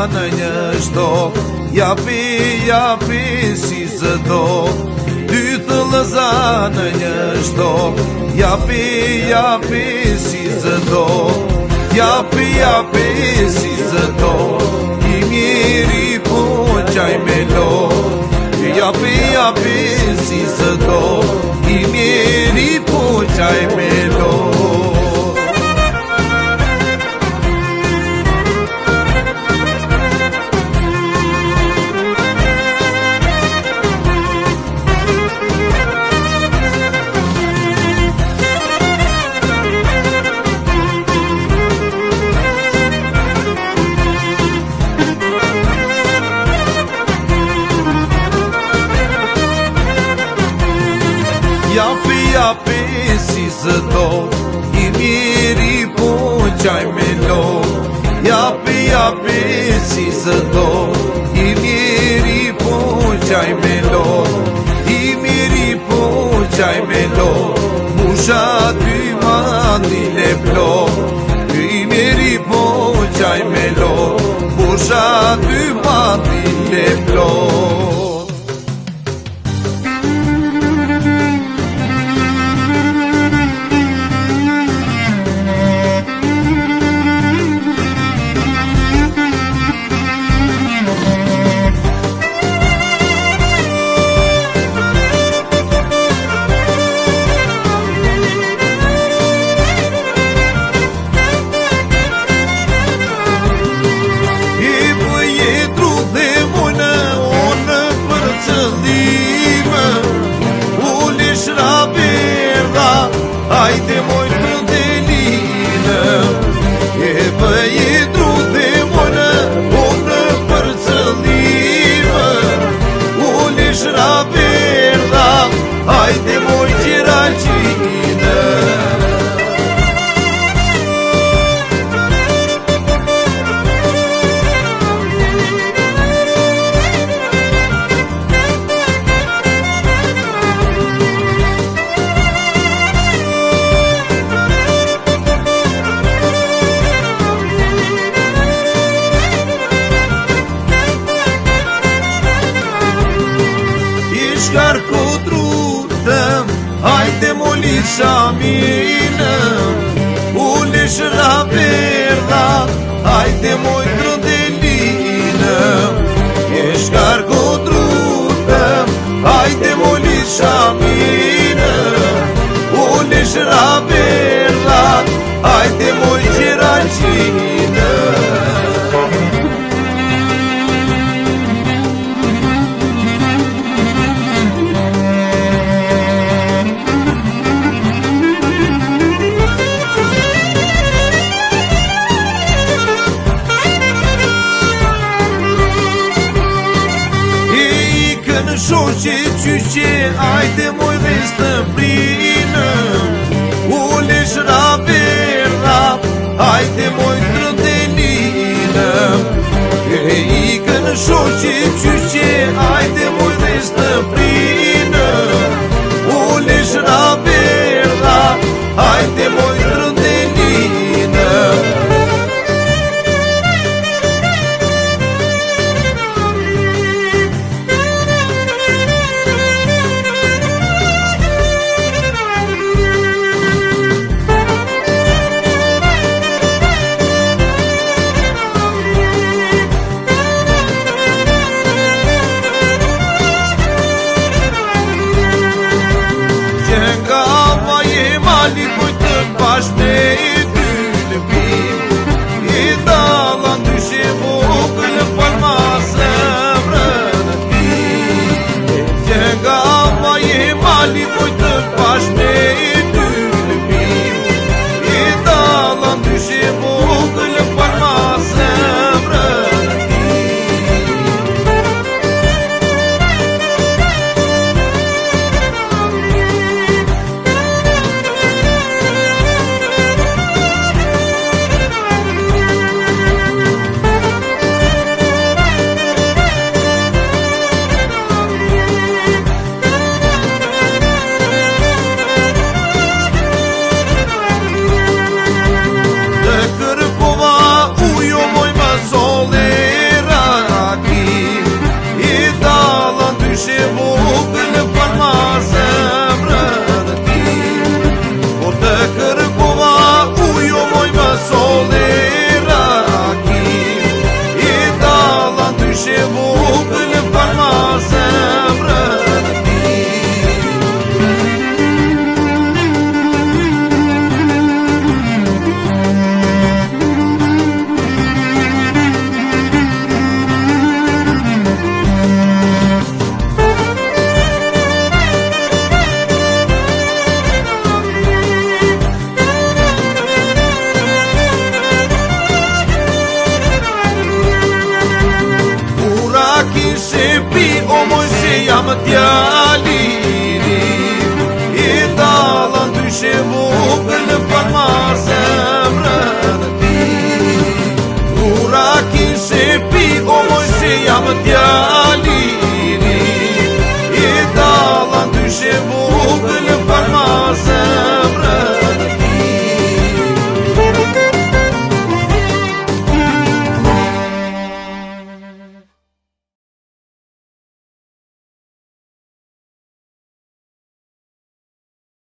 në një shtop, japi si zëdo. Dy thëllëza në një shtop, japi si zëdo. Japi si zëdo, I miri po qaj me lo. Japi si zëdo, I miri po qaj me lo. Japi si zëdo, I miri po qaj me lo. Japi si zëdo, I miri po qaj me lo. I miri po qaj me lo, musha ty mandin e plo. I miri po qaj me lo, musha ty mandin e plo. Hajde moj trëndelinë, e bëjitru dhe mojnë, unë për cëllime. Unë shra verda, hajde moj gjeraqinë. Shkarko drutëm, hajde mo lisha minëm. Ule shra verda, hajde moj trëndelinëm. E shkarko drutëm, hajde mo lisha minëm. Ule shra verda, hajde moj gjeraqinë. Shoqe qyqe, ajde moj vez të prinëm. Ule shra verda, ajde moj trëndelinëm. E ikën shoqe qyqe, ajde moj vez të prinëm. Ule shra verda, ajde moj trëndelinëm. më t'ja